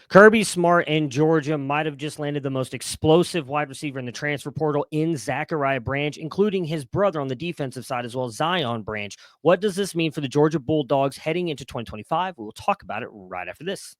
Kirby Smart and Georgia might have just landed the most explosive wide receiver in the transfer portal in Zachariah Branch, including his brother on the defensive side as well, Zion Branch. What does this mean for the Georgia Bulldogs heading into 2025? We will talk about it right after this.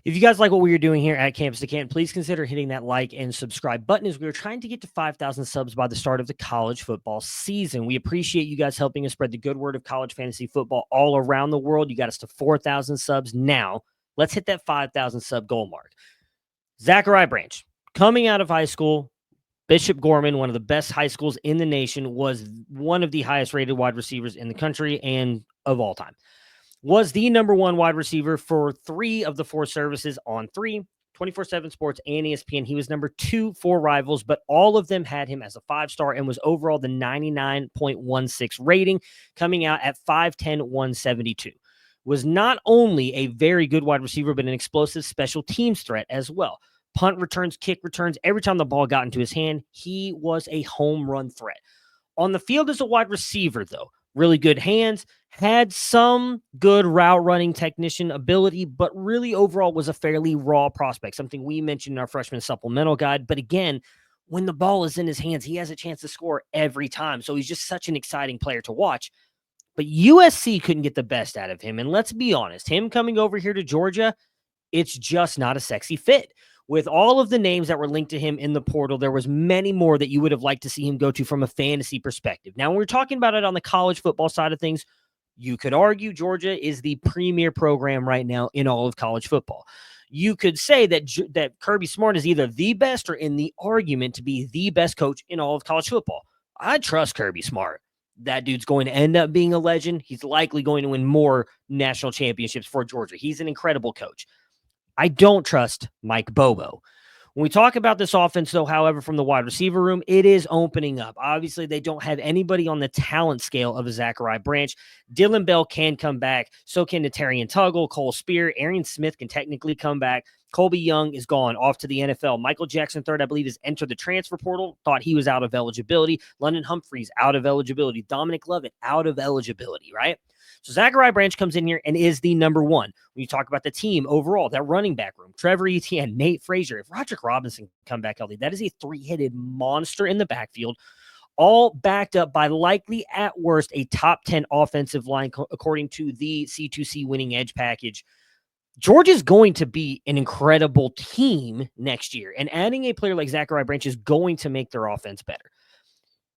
If you guys like what we are doing here at Campus to Canton, please consider hitting that like and subscribe button as we are trying to get to 5,000 subs by the start of the college football season. We appreciate you guys helping us spread the good word of college fantasy football all around the world. You got us to 4,000 subs now. Let's hit that 5,000 sub goal mark. Zachariah Branch, coming out of high school, Bishop Gorman, one of the best high schools in the nation, was one of the highest rated wide receivers in the country and of all time. Was the number one wide receiver for 3 of the 4 services on 3, 24/7 Sports, and ESPN. He was number 2 for Rivals, but all of them had him as a 5-star and was overall the 99.16 rating, coming out at 5'10", 172. Was not only a very good wide receiver, but an explosive special teams threat as well. Punt returns, kick returns, every time the ball got into his hand, he was a home run threat. On the field as a wide receiver, though, really good hands, had some good route running technician ability, but really overall was a fairly raw prospect, something we mentioned in our freshman supplemental guide. But again, when the ball is in his hands, he has a chance to score every time. So he's just such an exciting player to watch. But USC couldn't get the best out of him. And let's be honest, him coming over here to Georgia, it's just not a sexy fit. With all of the names that were linked to him in the portal, there was many more that you would have liked to see him go to from a fantasy perspective. Now, when we're talking about it on the college football side of things, you could argue Georgia is the premier program right now in all of college football. You could say that Kirby Smart is either the best or in the argument to be the best coach in all of college football. I trust Kirby Smart. That dude's going to end up being a legend. He's likely going to win more national championships for Georgia. He's an incredible coach. I don't trust Mike Bobo. When we talk about this offense, though, however, from the wide receiver room, it is opening up. Obviously, they don't have anybody on the talent scale of a Zachariah Branch. Dylan Bell can come back. So can Natarian Tuggle, Cole Spear. Arian Smith can technically come back. Colby Young is gone off to the NFL. Michael Jackson III, I believe, has entered the transfer portal. Thought he was out of eligibility. London Humphreys out of eligibility. Dominic Lovett out of eligibility, right? So Zachariah Branch comes in here and is the number one. When you talk about the team overall, that running back room, Trevor Etienne, Nate Frazier, if Roderick Robinson can come back healthy, that is a 3-headed monster in the backfield, all backed up by likely at worst a top 10 offensive line, according to the C2C winning edge package. Georgia's going to be an incredible team next year, and adding a player like Zachariah Branch is going to make their offense better.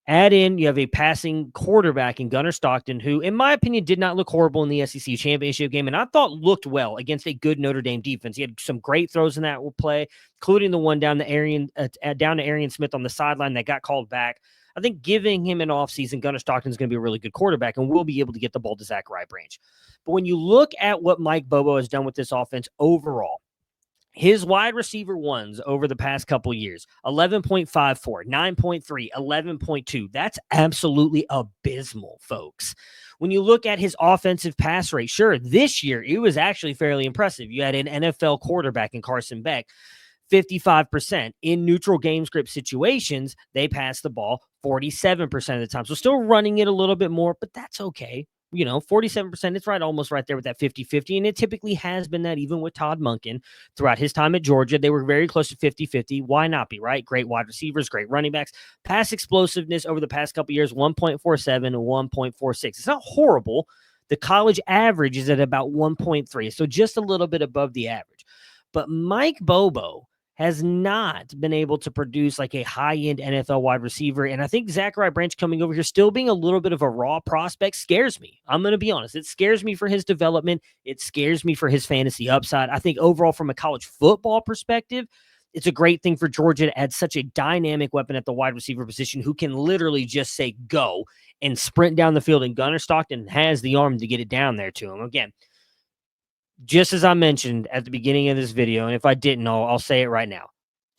Add in, you have a passing quarterback in Gunnar Stockton, who, in my opinion, did not look horrible in the SEC championship game, and I thought looked well against a good Notre Dame defense. He had some great throws in that play, including the one down to Arian Smith on the sideline that got called back. I think giving him an offseason, Gunnar Stockton is going to be a really good quarterback, and we'll be able to get the ball to Zachariah Branch. But when you look at what Mike Bobo has done with this offense overall, his wide receiver ones over the past couple years, 11.54, 9.3, 11.2. That's absolutely abysmal, folks. When you look at his offensive pass rate, sure, this year it was actually fairly impressive. You had an NFL quarterback in Carson Beck, 55%. In neutral game script situations, they pass the ball 47% of the time. So still running it a little bit more, but that's okay. 47%, it's almost right there with that 50-50, and it typically has been that even with Todd Monken throughout his time at Georgia. They were very close to 50-50. Why not be, right? Great wide receivers, great running backs. Pass explosiveness over the past couple years, 1.47, 1.46. It's not horrible. The college average is at about 1.3, so just a little bit above the average. But Mike Bobo has not been able to produce like a high-end NFL wide receiver. And I think Zachariah Branch coming over here, still being a little bit of a raw prospect, scares me. I'm going to be honest. It scares me for his development. It scares me for his fantasy upside. I think overall from a college football perspective, it's a great thing for Georgia to add such a dynamic weapon at the wide receiver position who can literally just say go and sprint down the field. And Gunnar Stockton has the arm to get it down there to him. Again, just as I mentioned at the beginning of this video, and if I didn't, I'll say it right now.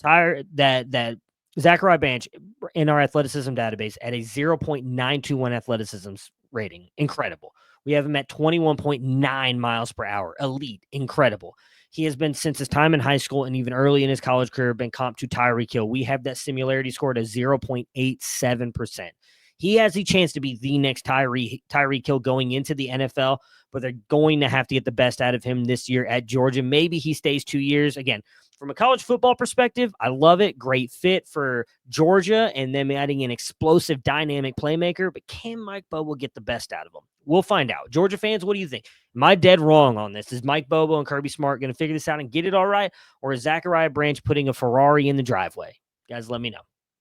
That Zachariah Branch in our athleticism database at a 0.921 athleticism rating. Incredible. We have him at 21.9 miles per hour. Elite. Incredible. He has been since his time in high school and even early in his college career been comped to Tyreek Hill. We have that similarity scored at 0.87%. He has the chance to be the next Tyreek Hill going into the NFL, but they're going to have to get the best out of him this year at Georgia. Maybe he stays 2 years. Again, from a college football perspective, I love it. Great fit for Georgia and them adding an explosive, dynamic playmaker. But can Mike Bobo get the best out of him? We'll find out. Georgia fans, what do you think? Am I dead wrong on this? Is Mike Bobo and Kirby Smart going to figure this out and get it all right? Or is Zachariah Branch putting a Ferrari in the driveway? Guys, let me know.